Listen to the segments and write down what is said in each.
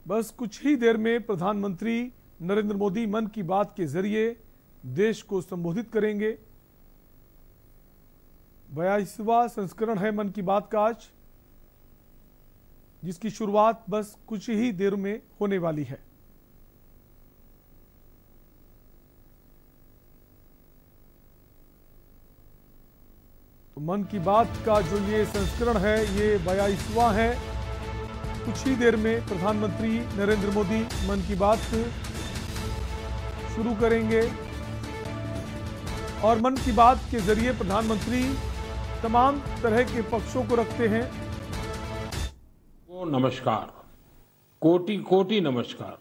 बस कुछ ही देर में प्रधानमंत्री नरेंद्र मोदी मन की बात के जरिए देश को संबोधित करेंगे। 42वां संस्करण है मन की बात का आज, जिसकी शुरुआत बस कुछ ही देर में होने वाली है। तो मन की बात का जो ये संस्करण है ये 42वां है। कुछ ही देर में प्रधानमंत्री नरेंद्र मोदी मन की बात शुरू करेंगे और मन की बात के जरिए प्रधानमंत्री तमाम तरह के पक्षों को रखते हैं। नमस्कार, कोटि कोटि नमस्कार।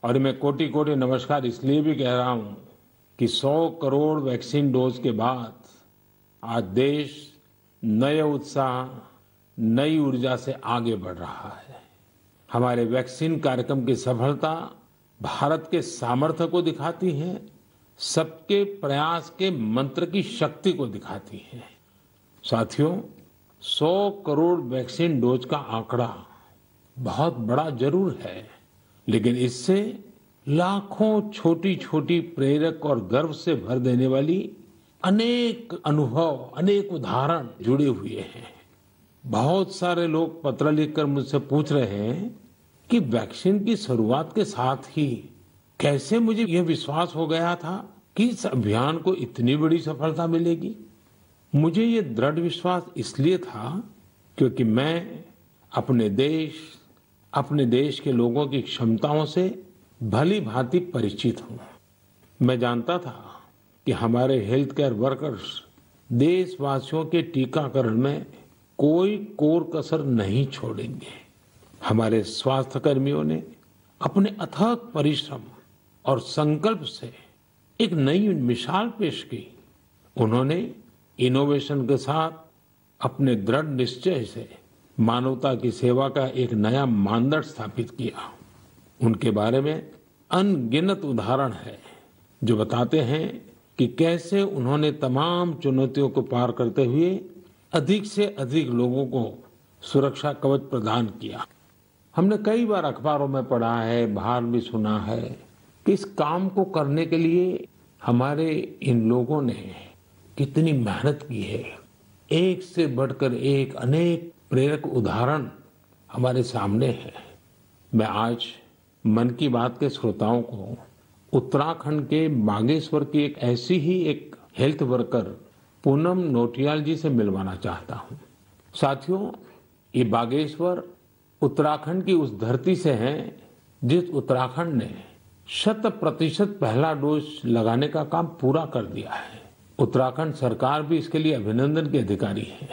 और मैं कोटि कोटि नमस्कार इसलिए भी कह रहा हूं कि 100 करोड़ वैक्सीन डोज के बाद आज देश नए उत्साह, नई ऊर्जा से आगे बढ़ रहा है। हमारे वैक्सीन कार्यक्रम की सफलता भारत के सामर्थ्य को दिखाती है, सबके प्रयास के मंत्र की शक्ति को दिखाती है। साथियों, 100 करोड़ वैक्सीन डोज का आंकड़ा बहुत बड़ा जरूर है, लेकिन इससे लाखों छोटी छोटी प्रेरक और गर्व से भर देने वाली अनेक अनुभव, अनेक उदाहरण जुड़े हुए हैं। बहुत सारे लोग पत्र लिखकर मुझसे पूछ रहे हैं कि वैक्सीन की शुरुआत के साथ ही कैसे मुझे यह विश्वास हो गया था कि इस अभियान को इतनी बड़ी सफलता मिलेगी। मुझे ये दृढ़ विश्वास इसलिए था क्योंकि मैं अपने देश के लोगों की क्षमताओं से भली भांति परिचित हूं। मैं जानता था कि हमारे हेल्थ केयर वर्कर्स देशवासियों के टीकाकरण में कोई कोर कसर नहीं छोड़ेंगे। हमारे स्वास्थ्य कर्मियों ने अपने अथक परिश्रम और संकल्प से एक नई मिसाल पेश की। उन्होंने इनोवेशन के साथ अपने दृढ़ निश्चय से मानवता की सेवा का एक नया मानदंड स्थापित किया। उनके बारे में अनगिनत उदाहरण है जो बताते हैं कि कैसे उन्होंने तमाम चुनौतियों को पार करते हुए अधिक से अधिक लोगों को सुरक्षा कवच प्रदान किया। हमने कई बार अखबारों में पढ़ा है, बाहर भी सुना है कि इस काम को करने के लिए हमारे इन लोगों ने कितनी मेहनत की है। एक से बढ़कर एक अनेक प्रेरक उदाहरण हमारे सामने हैं। मैं आज मन की बात के श्रोताओं को उत्तराखंड के बागेश्वर की एक हेल्थ वर्कर पूनम नौटियाल जी से मिलवाना चाहता हूं। साथियों, ये बागेश्वर उत्तराखंड की उस धरती से है जिस उत्तराखंड ने 100% पहला डोज लगाने का काम पूरा कर दिया है। उत्तराखंड सरकार भी इसके लिए अभिनंदन की अधिकारी है,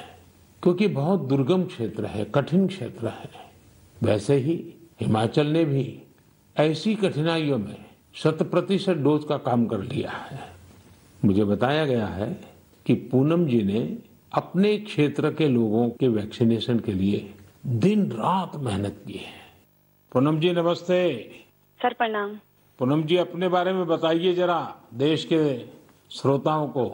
क्योंकि बहुत दुर्गम क्षेत्र है, कठिन क्षेत्र है। वैसे ही हिमाचल ने भी ऐसी कठिनाइयों में 100% डोज का काम कर लिया है। मुझे बताया गया है कि पूनम जी ने अपने क्षेत्र के लोगों के वैक्सीनेशन के लिए दिन रात मेहनत की है। पूनम जी नमस्ते। सर प्रणाम। पूनम जी, अपने बारे में बताइए जरा देश के श्रोताओं को।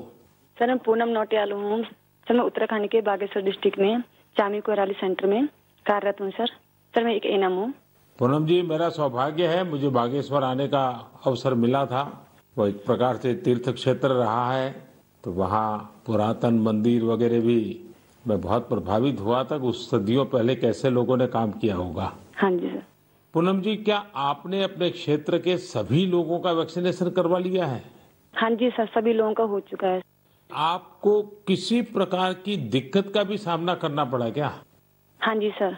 सर मैं पूनम नौटियाल हूँ। सर मैं उत्तराखंड के बागेश्वर डिस्ट्रिक्ट में चामी कोराली सेंटर में कार्यरत हूँ। सर मैं एक एएनएम हूँ। पूनम जी, मेरा सौभाग्य है, मुझे बागेश्वर आने का अवसर मिला था। वो एक प्रकार से तीर्थ क्षेत्र रहा है, तो वहाँ पुरातन मंदिर वगैरह भी मैं बहुत प्रभावित हुआ था। उस सदियों पहले कैसे लोगों ने काम किया होगा। हाँ जी सर। पूनम जी, क्या आपने अपने क्षेत्र के सभी लोगों का वैक्सीनेशन करवा लिया है? हाँ जी सर, सभी लोगों का हो चुका है। आपको किसी प्रकार की दिक्कत का भी सामना करना पड़ा क्या? हाँ जी सर।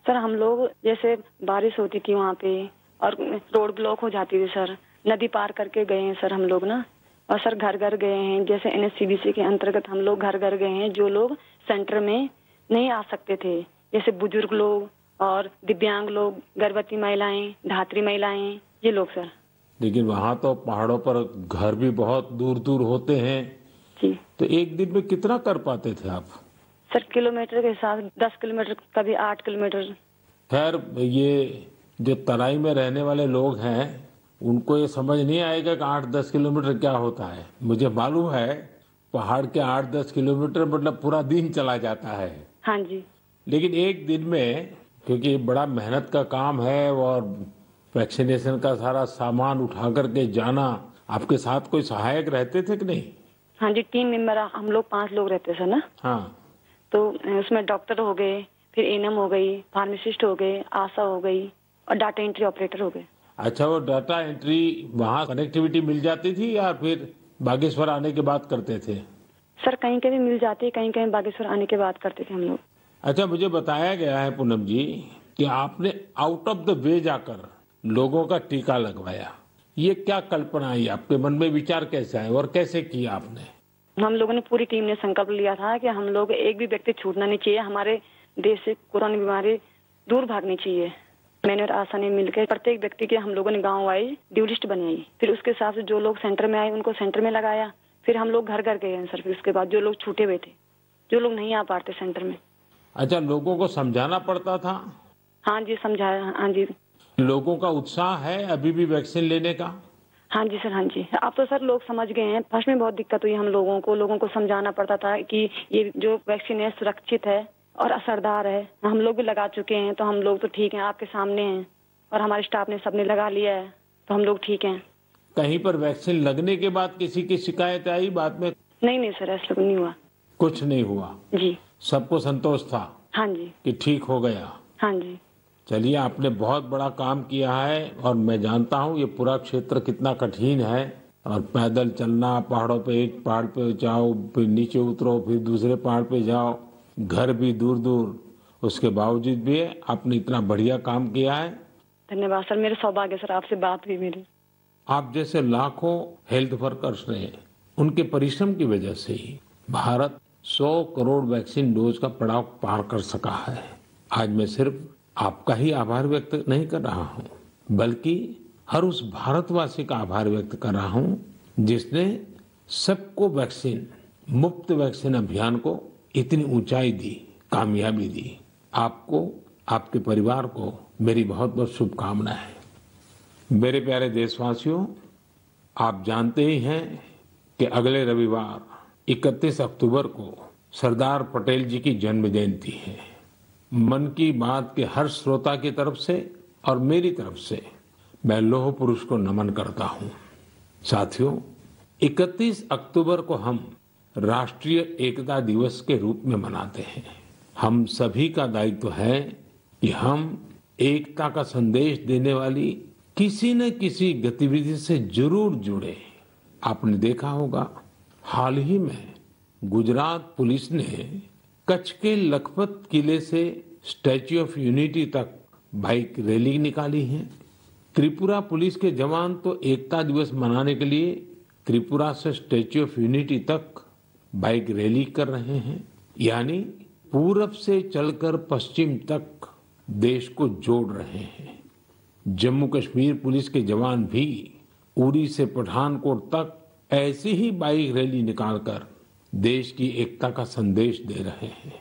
सर हम लोग जैसे बारिश होती थी वहाँ पे और रोड ब्लॉक हो जाती थी सर, नदी पार करके गए हैं सर हम लोग ना। और सर घर घर गए हैं, जैसे NHCBC के अंतर्गत हम लोग घर घर गए हैं जो लोग सेंटर में नहीं आ सकते थे, जैसे बुजुर्ग लोग और दिव्यांग लोग, गर्भवती महिलाएं, धात्री महिलाएं, ये लोग सर। लेकिन वहाँ तो पहाड़ों पर घर भी बहुत दूर दूर होते हैं जी। तो एक दिन में कितना कर पाते थे आप? सर किलोमीटर के हिसाब 10 किलोमीटर, कभी 8 किलोमीटर। खैर, ये जो तराई में रहने वाले लोग हैं उनको ये समझ नहीं आएगा कि 8-10 किलोमीटर क्या होता है। मुझे मालूम है पहाड़ के 8-10 किलोमीटर मतलब पूरा दिन चला जाता है। हाँ जी। लेकिन एक दिन में क्योंकि ये बड़ा मेहनत का काम है और वैक्सीनेशन का सारा सामान उठा करके जाना, आपके साथ कोई सहायक रहते थे कि नहीं? हाँ जी, टीम मेंबर हम लोग 5 लोग रहते थे ना। हाँ। तो उसमें डॉक्टर हो गए, फिर एएनएम हो गई, फार्मासिस्ट हो गए, आशा हो गई और डाटा एंट्री ऑपरेटर हो गए। अच्छा, वो डाटा एंट्री वहाँ कनेक्टिविटी मिल जाती थी या फिर बागेश्वर आने के बाद करते थे? सर कहीं कहीं मिल जाती, कहीं कहीं बागेश्वर आने के बाद करते थे हम लोग। अच्छा, मुझे बताया गया है पूनम जी कि आपने आउट ऑफ द वे जाकर लोगों का टीका लगवाया। ये क्या कल्पना आई आपके मन में, विचार कैसे आए और कैसे किया आपने? हम लोगों ने पूरी टीम ने संकल्प लिया था कि हम लोग एक भी व्यक्ति छूटना नहीं चाहिए, हमारे देश से कोरोना बीमारी दूर भागनी चाहिए। मैंने और आशा ने मिलकर प्रत्येक व्यक्ति के हम लोगों ने गांव वाइज ड्यू लिस्ट बनाई, फिर उसके हिसाब से जो लोग सेंटर में आए उनको सेंटर में लगाया, फिर हम लोग घर घर गए हैं सर। फिर उसके बाद जो लोग छूटे हुए थे, जो लोग नहीं आ पाते सेंटर में। अच्छा, लोगों को समझाना पड़ता था? हाँ जी, समझाया। हाँ जी। लोगों का उत्साह है अभी भी वैक्सीन लेने का? हाँ जी सर, हाँ जी। अब तो सर लोग समझ गए हैं। फर्स्ट में बहुत दिक्कत हुई हम लोगों को समझाना पड़ता था कि ये जो वैक्सीन है सुरक्षित है और असरदार है। हम लोग भी लगा चुके हैं तो हम लोग तो ठीक हैं, आपके सामने हैं, और हमारे स्टाफ ने सबने लगा लिया है तो हम लोग ठीक हैं। कहीं पर वैक्सीन लगने के बाद किसी की शिकायत आई बाद में? नहीं सर, ऐसा नहीं हुआ। कुछ नहीं हुआ जी। सबको संतोष था? हाँ जी। कि ठीक हो गया? हाँ जी। चलिए, आपने बहुत बड़ा काम किया है और मैं जानता हूँ ये पूरा क्षेत्र कितना कठिन है, और पैदल चलना, पहाड़ों पे, एक पहाड़ पे जाओ फिर नीचे उतरो फिर दूसरे पहाड़ पे जाओ, घर भी दूर दूर, उसके बावजूद भी आपने इतना बढ़िया काम किया है। धन्यवाद सर, मेरे सौभाग्य सर आपसे बात हुई मेरी। आप जैसे लाखों हेल्थ वर्कर्स ने, उनके परिश्रम की वजह से ही भारत 100 करोड़ वैक्सीन डोज का पड़ाव पार कर सका है। आज मैं सिर्फ आपका ही आभार व्यक्त नहीं कर रहा हूँ, बल्कि हर उस भारतवासी का आभार व्यक्त कर रहा हूँ जिसने सबको वैक्सीन, मुफ्त वैक्सीन अभियान को इतनी ऊंचाई दी, कामयाबी दी। आपको, आपके परिवार को मेरी बहुत बहुत शुभकामनाएं। मेरे प्यारे देशवासियों, आप जानते ही हैं कि अगले रविवार 31 अक्टूबर को सरदार पटेल जी की जन्म जयंती है। मन की बात के हर श्रोता की तरफ से और मेरी तरफ से मैं लौह पुरुष को नमन करता हूं। साथियों, 31 अक्टूबर को हम राष्ट्रीय एकता दिवस के रूप में मनाते हैं। हम सभी का दायित्व है कि हम एकता का संदेश देने वाली किसी न किसी गतिविधि से जरूर जुड़े। आपने देखा होगा, हाल ही में गुजरात पुलिस ने कच्छ के लखपत किले से स्टैच्यू ऑफ यूनिटी तक बाइक रैली निकाली है। त्रिपुरा पुलिस के जवान तो एकता दिवस मनाने के लिए त्रिपुरा से स्टैच्यू ऑफ यूनिटी तक बाइक रैली कर रहे हैं, यानी पूरब से चलकर पश्चिम तक देश को जोड़ रहे हैं। जम्मू कश्मीर पुलिस के जवान भी उरी से पठानकोट तक ऐसी ही बाइक रैली निकालकर देश की एकता का संदेश दे रहे हैं।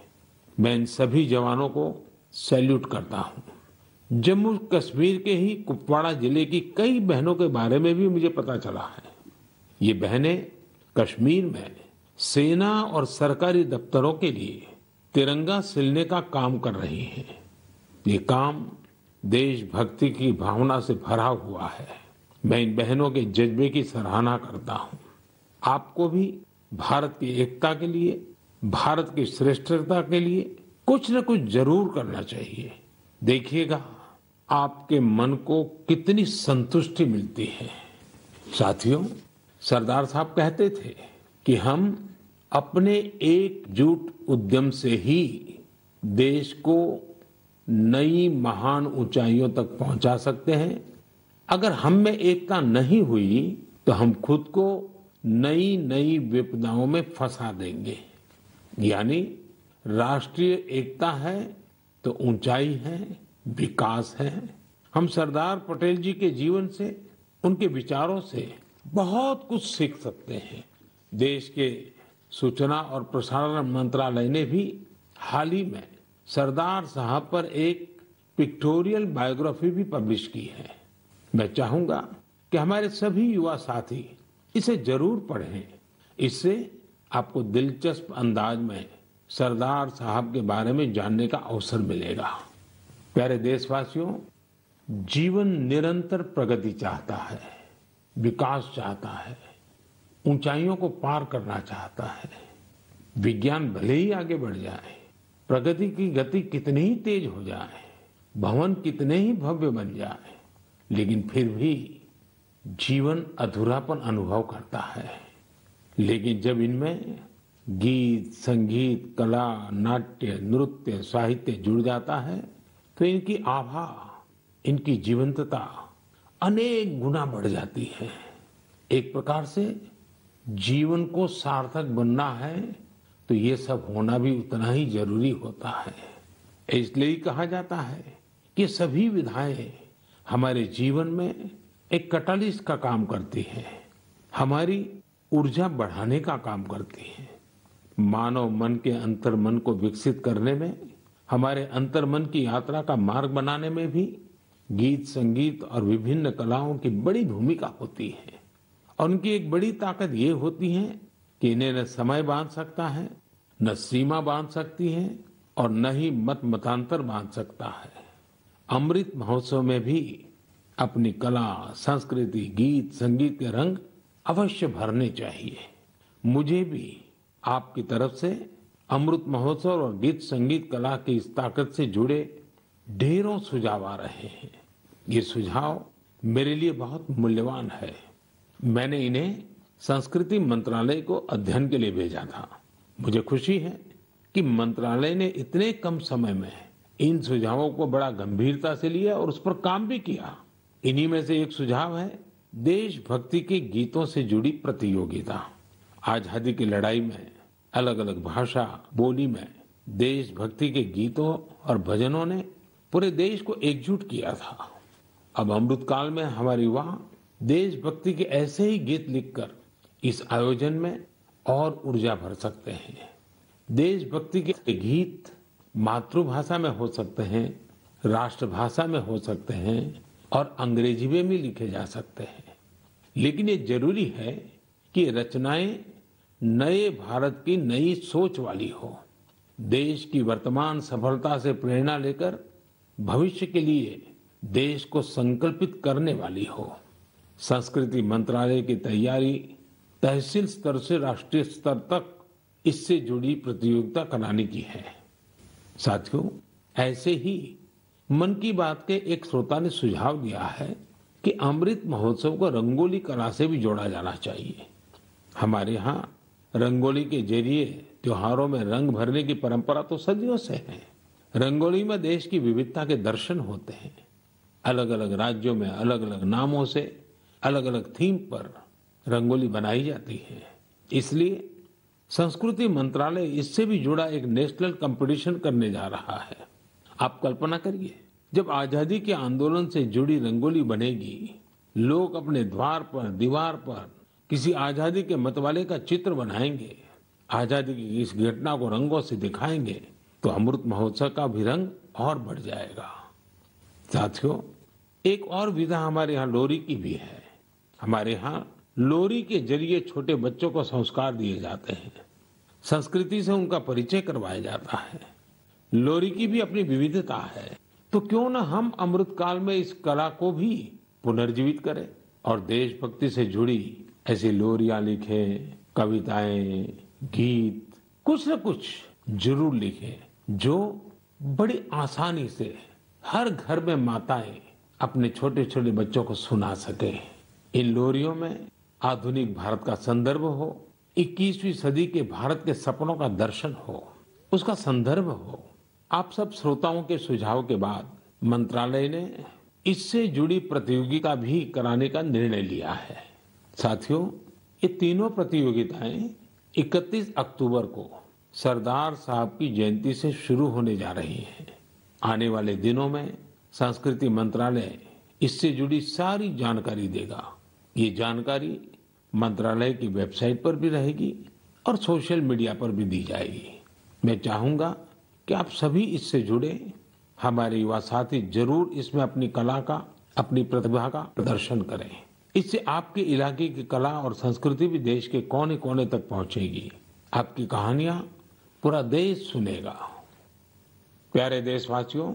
मैं इन सभी जवानों को सैल्यूट करता हूं। जम्मू कश्मीर के ही कुपवाड़ा जिले की कई बहनों के बारे में भी मुझे पता चला है। ये बहनें कश्मीर में सेना और सरकारी दफ्तरों के लिए तिरंगा सिलने का काम कर रही हैं। ये काम देशभक्ति की भावना से भरा हुआ है। मैं इन बहनों के जज्बे की सराहना करता हूं। आपको भी भारत की एकता के लिए, भारत की श्रेष्ठता के लिए कुछ न कुछ जरूर करना चाहिए। देखिएगा, आपके मन को कितनी संतुष्टि मिलती है। साथियों, सरदार साहब कहते थे कि हम अपने एकजुट उद्यम से ही देश को नई महान ऊंचाइयों तक पहुंचा सकते हैं। अगर हम में एकता नहीं हुई तो हम खुद को नई नई विपदाओं में फंसा देंगे। यानी राष्ट्रीय एकता है तो ऊंचाई है, विकास है। हम सरदार पटेल जी के जीवन से, उनके विचारों से बहुत कुछ सीख सकते हैं। देश के सूचना और प्रसारण मंत्रालय ने भी हाल ही में सरदार साहब पर एक पिक्टोरियल बायोग्राफी भी पब्लिश की है। मैं चाहूंगा कि हमारे सभी युवा साथी इसे जरूर पढ़ें। इससे आपको दिलचस्प अंदाज में सरदार साहब के बारे में जानने का अवसर मिलेगा। प्यारे देशवासियों, जीवन निरंतर प्रगति चाहता है, विकास चाहता है, ऊंचाइयों को पार करना चाहता है। विज्ञान भले ही आगे बढ़ जाए, प्रगति की गति कितनी ही तेज हो जाए, भवन कितने ही भव्य बन जाए, लेकिन फिर भी जीवन अधूरापन अनुभव करता है। लेकिन जब इनमें गीत, संगीत, कला, नाट्य, नृत्य, साहित्य जुड़ जाता है तो इनकी आभा, इनकी जीवंतता अनेक गुना बढ़ जाती है। एक प्रकार से जीवन को सार्थक बनना है तो ये सब होना भी उतना ही जरूरी होता है। इसलिए ही कहा जाता है कि सभी विधाएं हमारे जीवन में एक कैटालिस्ट का काम करती है, हमारी ऊर्जा बढ़ाने का काम करती है। मानव मन के अंतर्मन को विकसित करने में, हमारे अंतर्मन की यात्रा का मार्ग बनाने में भी गीत, संगीत और विभिन्न कलाओं की बड़ी भूमिका होती है। और उनकी एक बड़ी ताकत ये होती है कि इन्हें न समय बांध सकता है, न सीमा बांध सकती है और न ही मत मतांतर बांध सकता है। अमृत महोत्सव में भी अपनी कला, संस्कृति, गीत, संगीत के रंग अवश्य भरने चाहिए। मुझे भी आपकी तरफ से अमृत महोत्सव और गीत संगीत कला की इस ताकत से जुड़े ढेरों सुझाव आ रहे हैं। ये सुझाव मेरे लिए बहुत मूल्यवान है। मैंने इन्हें संस्कृति मंत्रालय को अध्ययन के लिए भेजा था। मुझे खुशी है कि मंत्रालय ने इतने कम समय में इन सुझावों को बड़ा गंभीरता से लिया और उस पर काम भी किया। इन्हीं में से एक सुझाव है देशभक्ति के गीतों से जुड़ी प्रतियोगिता। आजादी की लड़ाई में अलग अलग भाषा, बोली में देशभक्ति के गीतों और भजनों ने पूरे देश को एकजुट किया था। अब अमृतकाल में हमारे युवा देशभक्ति के ऐसे ही गीत लिखकर इस आयोजन में और ऊर्जा भर सकते हैं। देशभक्ति के गीत मातृभाषा में हो सकते हैं, राष्ट्रभाषा में हो सकते हैं और अंग्रेजी में भी लिखे जा सकते हैं। लेकिन ये जरूरी है कि रचनाएं नए भारत की नई सोच वाली हो, देश की वर्तमान सफलता से प्रेरणा लेकर भविष्य के लिए देश को संकल्पित करने वाली हो। संस्कृति मंत्रालय की तैयारी तहसील स्तर से राष्ट्रीय स्तर तक इससे जुड़ी प्रतियोगिता कराने की है। साथियों, ऐसे ही मन की बात के एक श्रोता ने सुझाव दिया है कि अमृत महोत्सव को रंगोली कला से भी जोड़ा जाना चाहिए। हमारे यहाँ रंगोली के जरिए त्योहारों में रंग भरने की परंपरा तो सदियों से है। रंगोली में देश की विविधता के दर्शन होते हैं। अलग अलग राज्यों में अलग अलग नामों से अलग अलग थीम पर रंगोली बनाई जाती है। इसलिए संस्कृति मंत्रालय इससे भी जुड़ा एक नेशनल कंपटीशन करने जा रहा है। आप कल्पना करिए, जब आजादी के आंदोलन से जुड़ी रंगोली बनेगी, लोग अपने द्वार पर, दीवार पर किसी आजादी के मतवाले का चित्र बनाएंगे, आजादी की इस घटना को रंगों से दिखाएंगे, तो अमृत महोत्सव का भी रंग और बढ़ जाएगा। साथियों, एक और विधा हमारे यहाँ लोरी की भी है। हमारे यहाँ लोरी के जरिए छोटे बच्चों को संस्कार दिए जाते हैं, संस्कृति से उनका परिचय करवाया जाता है। लोरी की भी अपनी विविधता है, तो क्यों न हम अमृतकाल में इस कला को भी पुनर्जीवित करें और देशभक्ति से जुड़ी ऐसी लोरियां लिखें, कविताएं, गीत, कुछ न कुछ जरूर लिखें जो बड़ी आसानी से हर घर में माताएं अपने छोटे छोटे बच्चों को सुना सके। इन लोरियों में आधुनिक भारत का संदर्भ हो, 21वीं सदी के भारत के सपनों का दर्शन हो, उसका संदर्भ हो। आप सब श्रोताओं के सुझाव के बाद मंत्रालय ने इससे जुड़ी प्रतियोगिता भी कराने का निर्णय लिया है। साथियों, ये तीनों प्रतियोगिताएं 31 अक्टूबर को सरदार साहब की जयंती से शुरू होने जा रही हैं। आने वाले दिनों में संस्कृति मंत्रालय इससे जुड़ी सारी जानकारी देगा। ये जानकारी मंत्रालय की वेबसाइट पर भी रहेगी और सोशल मीडिया पर भी दी जाएगी। मैं चाहूंगा कि आप सभी इससे जुड़े, हमारे युवा साथी जरूर इसमें अपनी कला का, अपनी प्रतिभा का प्रदर्शन करें। इससे आपके इलाके की कला और संस्कृति भी देश के कोने कोने तक पहुंचेगी। आपकी कहानियां पूरा देश सुनेगा। प्यारे देशवासियों,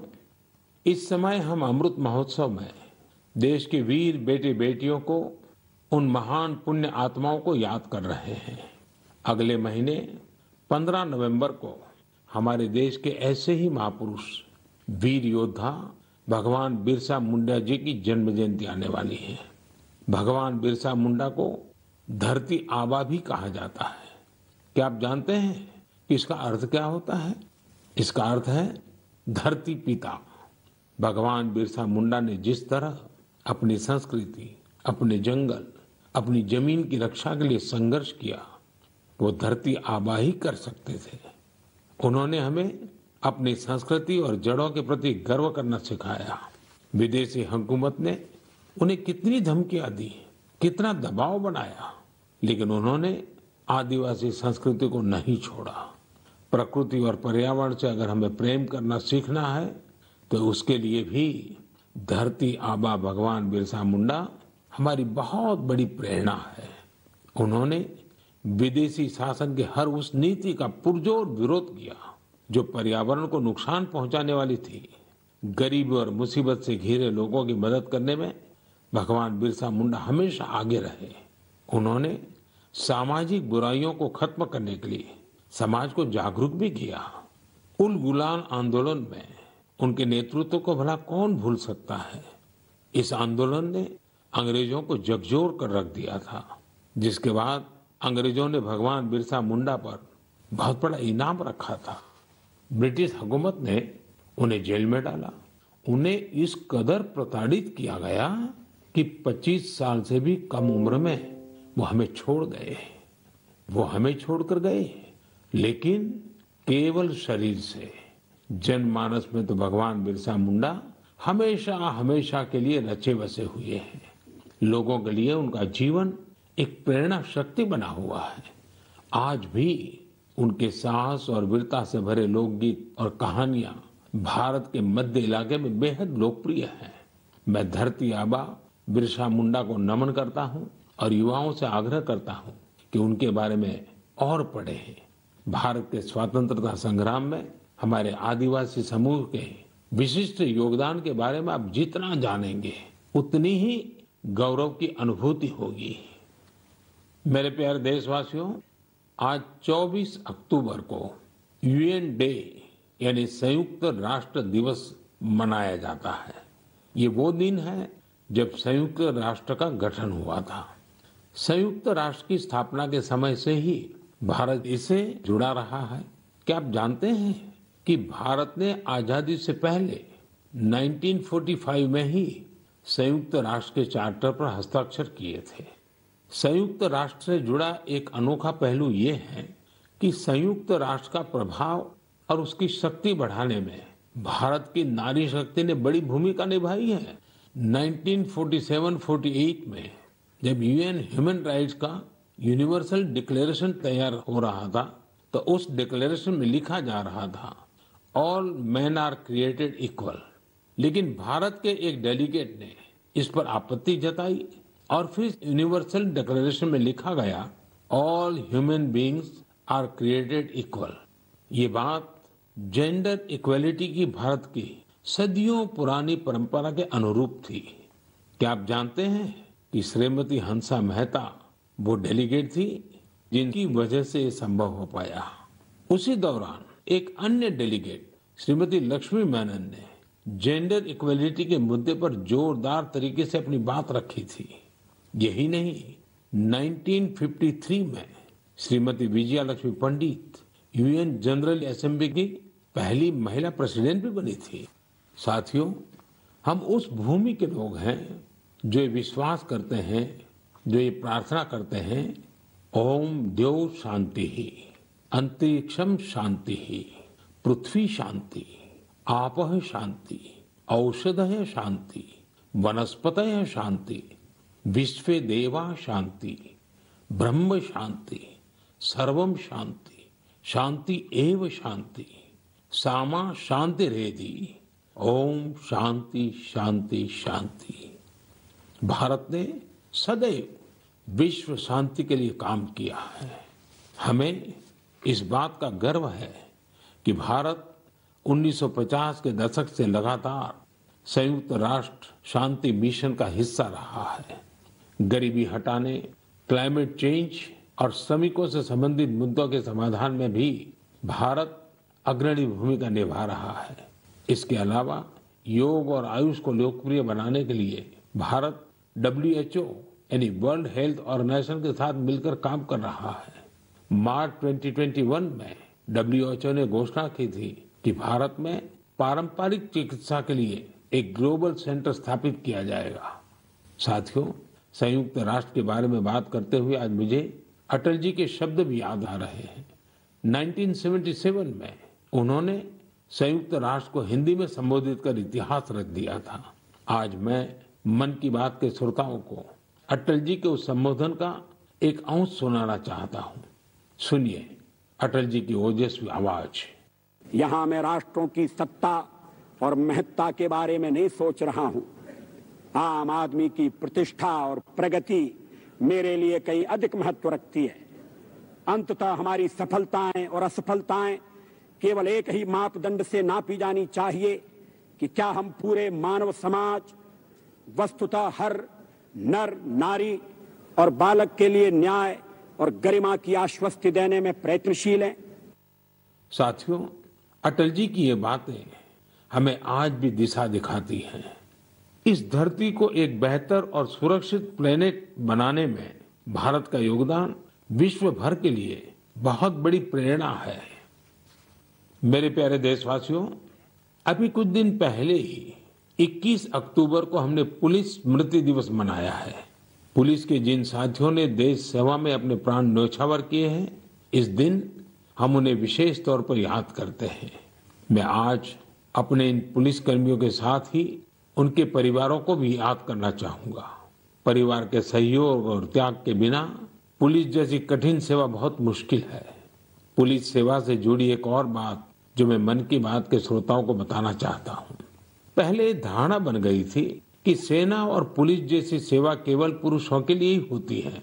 इस समय हम अमृत महोत्सव में देश के वीर बेटे बेटियों को, उन महान पुण्य आत्माओं को याद कर रहे हैं। अगले महीने 15 नवंबर को हमारे देश के ऐसे ही महापुरुष वीर योद्धा भगवान बिरसा मुंडा जी की जन्म जयंती आने वाली है। भगवान बिरसा मुंडा को धरती आबा भी कहा जाता है। क्या आप जानते हैं कि इसका अर्थ क्या होता है? इसका अर्थ है धरती पिता। भगवान बिरसा मुंडा ने जिस तरह अपनी संस्कृति, अपने जंगल, अपनी जमीन की रक्षा के लिए संघर्ष किया, वो धरती आबा ही कर सकते थे। उन्होंने हमें अपनी संस्कृति और जड़ों के प्रति गर्व करना सिखाया। विदेशी हुकूमत ने उन्हें कितनी धमकियां दी, कितना दबाव बनाया, लेकिन उन्होंने आदिवासी संस्कृति को नहीं छोड़ा। प्रकृति और पर्यावरण से अगर हमें प्रेम करना सीखना है तो उसके लिए भी धरती आबा भगवान बिरसा मुंडा हमारी बहुत बड़ी प्रेरणा है। उन्होंने विदेशी शासन के हर उस नीति का पुरजोर विरोध किया जो पर्यावरण को नुकसान पहुंचाने वाली थी। गरीब और मुसीबत से घिरे लोगों की मदद करने में भगवान बिरसा मुंडा हमेशा आगे रहे। उन्होंने सामाजिक बुराइयों को खत्म करने के लिए समाज को जागरूक भी किया। उल गुलान आंदोलन में उनके नेतृत्व को भला कौन भूल सकता है। इस आंदोलन ने अंग्रेजों को झकझोर कर रख दिया था, जिसके बाद अंग्रेजों ने भगवान बिरसा मुंडा पर बहुत बड़ा इनाम रखा था। ब्रिटिश हुकूमत ने उन्हें जेल में डाला। उन्हें इस कदर प्रताड़ित किया गया कि 25 साल से भी कम उम्र में वो हमें छोड़ गए। वो हमें छोड़कर गए, लेकिन केवल शरीर से। जनमानस में तो भगवान बिरसा मुंडा हमेशा हमेशा के लिए रचे बसे हुए हैं। लोगों के लिए उनका जीवन एक प्रेरणा शक्ति बना हुआ है। आज भी उनके साहस और वीरता से भरे लोकगीत और कहानियां भारत के मध्य इलाके में बेहद लोकप्रिय हैं। मैं धरती आबा बिरसा मुंडा को नमन करता हूं और युवाओं से आग्रह करता हूं कि उनके बारे में और पढ़ें। भारत के स्वतंत्रता संग्राम में हमारे आदिवासी समूह के विशिष्ट योगदान के बारे में आप जितना जानेंगे उतनी ही गौरव की अनुभूति होगी। मेरे प्यारे देशवासियों, आज 24 अक्टूबर को यूएन डे यानी संयुक्त राष्ट्र दिवस मनाया जाता है। ये वो दिन है जब संयुक्त राष्ट्र का गठन हुआ था। संयुक्त राष्ट्र की स्थापना के समय से ही भारत इससे जुड़ा रहा है। क्या आप जानते हैं कि भारत ने आजादी से पहले 1945 में ही संयुक्त राष्ट्र के चार्टर पर हस्ताक्षर किए थे। संयुक्त राष्ट्र से जुड़ा एक अनोखा पहलू ये है कि संयुक्त राष्ट्र का प्रभाव और उसकी शक्ति बढ़ाने में भारत की नारी शक्ति ने बड़ी भूमिका निभाई है। 1947-48 में जब यूएन ह्यूमन राइट्स का यूनिवर्सल डिक्लेरेशन तैयार हो रहा था तो उस डिक्लेरेशन में लिखा जा रहा था all man are created equal, लेकिन भारत के एक डेलीगेट ने इस पर आपत्ति जताई और फिर यूनिवर्सल डिक्लेरेशन में लिखा गया all human beings are created equal. ये बात जेंडर इक्वलिटी की भारत की सदियों पुरानी परंपरा के अनुरूप थी। क्या आप जानते हैं कि श्रीमती हंसा मेहता वो डेलीगेट थी जिनकी वजह से ये संभव हो पाया। उसी दौरान एक अन्य डेलीगेट श्रीमती लक्ष्मी मेनन ने जेंडर इक्वलिटी के मुद्दे पर जोरदार तरीके से अपनी बात रखी थी। यही नहीं, 1953 में श्रीमती विजया लक्ष्मी पंडित यूएन जनरल असेंबली की पहली महिला प्रेसिडेंट भी बनी थी। साथियों, हम उस भूमि के लोग हैं जो ये विश्वास करते हैं, जो ये प्रार्थना करते हैं, ओम द्यौ शांति ही, अंतरिक्षम शांति ही, पृथ्वी शांति, आपः शांति, औषधय शांति, वनस्पतय शांति, विश्वे देवा शांति, ब्रह्म शांति, सर्वम शांति, शांति एव शांति, सामा शांति रेधि, ओम शांति शांति शांति। भारत ने सदैव विश्व शांति के लिए काम किया है। हमें इस बात का गर्व है कि भारत 1950 के दशक से लगातार संयुक्त राष्ट्र शांति मिशन का हिस्सा रहा है। गरीबी हटाने, क्लाइमेट चेंज और श्रमिकों से संबंधित मुद्दों के समाधान में भी भारत अग्रणी भूमिका निभा रहा है। इसके अलावा योग और आयुष को लोकप्रिय बनाने के लिए भारत WHO यानी वर्ल्ड हेल्थ ऑर्गेनाइजेशन के साथ मिलकर काम कर रहा है। मार्च 2021 में WHO ने घोषणा की थी कि भारत में पारंपरिक चिकित्सा के लिए एक ग्लोबल सेंटर स्थापित किया जाएगा। साथियों, संयुक्त राष्ट्र के बारे में बात करते हुए आज मुझे अटल जी के शब्द भी याद आ रहे हैं। 1977 में उन्होंने संयुक्त राष्ट्र को हिंदी में संबोधित कर इतिहास रच दिया था। आज मैं मन की बात के श्रोताओं को अटल जी के उस संबोधन का एक अंश सुनाना चाहता हूं। सुनिए अटल जी की ओजस्वी आवाज। यहां मैं राष्ट्रों की सत्ता और महत्ता के बारे में नहीं सोच रहा हूं। आम आदमी की प्रतिष्ठा और प्रगति मेरे लिए कहीं अधिक महत्व रखती है। अंततः हमारी सफलताएं और असफलताएं केवल एक ही मापदंड से नापी जानी चाहिए कि क्या हम पूरे मानव समाज, वस्तुतः हर नर, नारी और बालक के लिए न्याय और गरिमा की आश्वस्ति देने में प्रयत्नशील हैं। साथियों, अटल जी की ये बातें हमें आज भी दिशा दिखाती हैं। इस धरती को एक बेहतर और सुरक्षित प्लेनेट बनाने में भारत का योगदान विश्व भर के लिए बहुत बड़ी प्रेरणा है। मेरे प्यारे देशवासियों, अभी कुछ दिन पहले ही 21 अक्टूबर को हमने पुलिस स्मृति दिवस मनाया है। पुलिस के जिन साथियों ने देश सेवा में अपने प्राण न्यौछावर किए हैं, इस दिन हम उन्हें विशेष तौर पर याद करते हैं। मैं आज अपने इन पुलिस कर्मियों के साथ ही उनके परिवारों को भी याद करना चाहूंगा। परिवार के सहयोग और त्याग के बिना पुलिस जैसी कठिन सेवा बहुत मुश्किल है। पुलिस सेवा से जुड़ी एक और बात जो मैं मन की बात के श्रोताओं को बताना चाहता हूं। पहले धारणा बन गई थी कि सेना और पुलिस जैसी सेवा केवल पुरुषों के लिए ही होती है,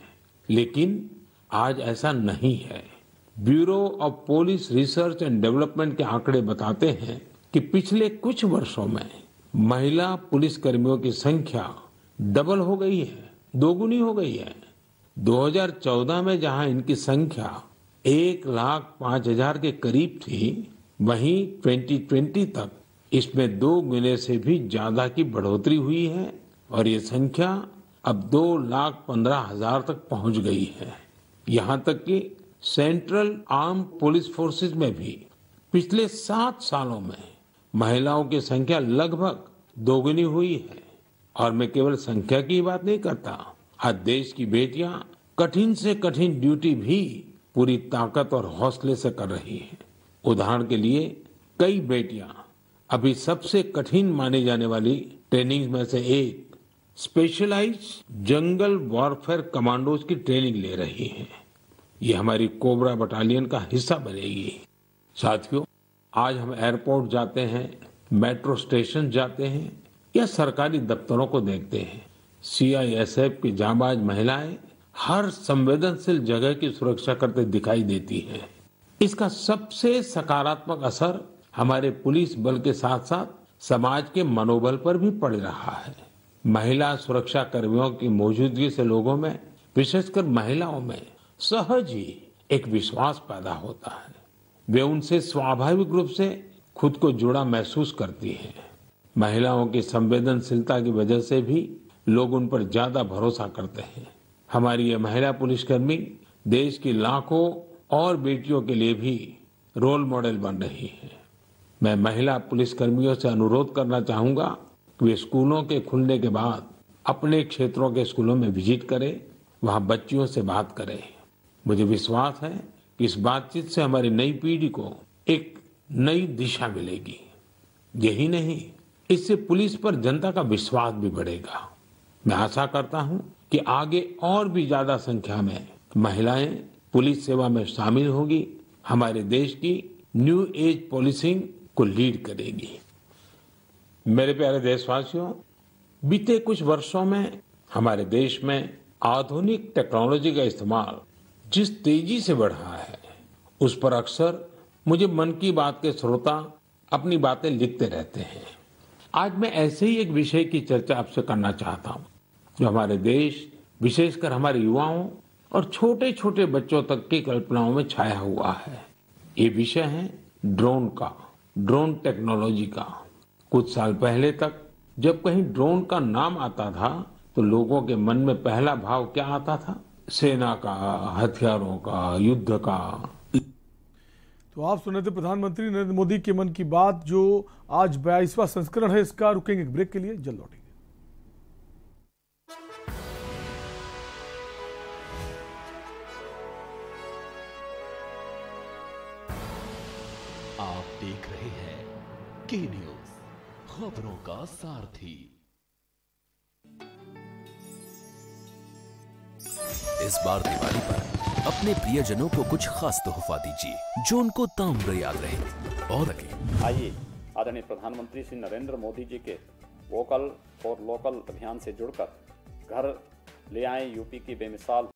लेकिन आज ऐसा नहीं है। Bureau of police research and development के आंकड़े बताते हैं कि पिछले कुछ वर्षों में महिला पुलिस कर्मियों की संख्या डबल हो गई है, दोगुनी हो गई है। 2014 में जहां इनकी संख्या 1,05,000 के करीब थी, वहीं 2020 तक इसमें 2 गुने से भी ज्यादा की बढ़ोतरी हुई है और ये संख्या अब 2,15,000 तक पहुंच गई है। यहां तक कि सेंट्रल आर्म पुलिस फोर्सेस में भी पिछले 7 सालों में महिलाओं की संख्या लगभग दोगुनी हुई है। और मैं केवल संख्या की बात नहीं करता, आज देश की बेटियां कठिन से कठिन ड्यूटी भी पूरी ताकत और हौसले से कर रही हैं। उदाहरण के लिए कई बेटियां अभी सबसे कठिन मानी जाने वाली ट्रेनिंग में से एक स्पेशलाइज्ड जंगल वॉरफेयर कमांडोज की ट्रेनिंग ले रही हैं। ये हमारी कोबरा बटालियन का हिस्सा बनेगी। साथियों, आज हम एयरपोर्ट जाते हैं, मेट्रो स्टेशन जाते हैं या सरकारी दफ्तरों को देखते हैं, CISF की जांबाज महिलाएं हर संवेदनशील जगह की सुरक्षा करते दिखाई देती हैं। इसका सबसे सकारात्मक असर हमारे पुलिस बल के साथ साथ समाज के मनोबल पर भी पड़ रहा है। महिला सुरक्षा कर्मियों की मौजूदगी से लोगों में, विशेषकर महिलाओं में सहज ही एक विश्वास पैदा होता है। वे उनसे स्वाभाविक रूप से खुद को जुड़ा महसूस करती हैं। महिलाओं की संवेदनशीलता की वजह से भी लोग उन पर ज्यादा भरोसा करते हैं। हमारी ये महिला पुलिसकर्मी देश की लाखों और बेटियों के लिए भी रोल मॉडल बन रही है। मैं महिला पुलिसकर्मियों से अनुरोध करना चाहूंगा कि वे स्कूलों के खुलने के बाद अपने क्षेत्रों के स्कूलों में विजिट करें, वहां बच्चियों से बात करें। मुझे विश्वास है कि इस बातचीत से हमारी नई पीढ़ी को एक नई दिशा मिलेगी। यही नहीं, इससे पुलिस पर जनता का विश्वास भी बढ़ेगा। मैं आशा करता हूं कि आगे और भी ज्यादा संख्या में महिलाएं पुलिस सेवा में शामिल होगी, हमारे देश की न्यू एज पुलिसिंग को लीड करेगी। मेरे प्यारे देशवासियों, बीते कुछ वर्षों में हमारे देश में आधुनिक टेक्नोलॉजी का इस्तेमाल जिस तेजी से बढ़ रहा है, उस पर अक्सर मुझे मन की बात के श्रोता अपनी बातें लिखते रहते हैं। आज मैं ऐसे ही एक विषय की चर्चा आपसे करना चाहता हूं, जो हमारे देश, विशेषकर हमारे युवाओं और छोटे छोटे बच्चों तक की कल्पनाओं में छाया हुआ है। ये विषय है ड्रोन का, ड्रोन टेक्नोलॉजी का। कुछ साल पहले तक जब कहीं ड्रोन का नाम आता था तो लोगों के मन में पहला भाव क्या आता था? सेना का, हथियारों का, युद्ध का। तो आप सुन रहे थे प्रधानमंत्री नरेंद्र मोदी के मन की बात, जो आज 22वां संस्करण है इसका। रुकेंगे एक ब्रेक के लिए, जल्द लौटेंगे। आप देख रहे हैं के न्यूज, खबरों का सारथी। इस बार दिवाली पर अपने प्रियजनों को कुछ खास तोहफा दीजिए जो उनको ताम्र याद रहे और रखे। आइए आदरणीय प्रधानमंत्री श्री नरेंद्र मोदी जी के वोकल फॉर लोकल अभियान से जुड़कर घर ले आए यूपी की बेमिसाल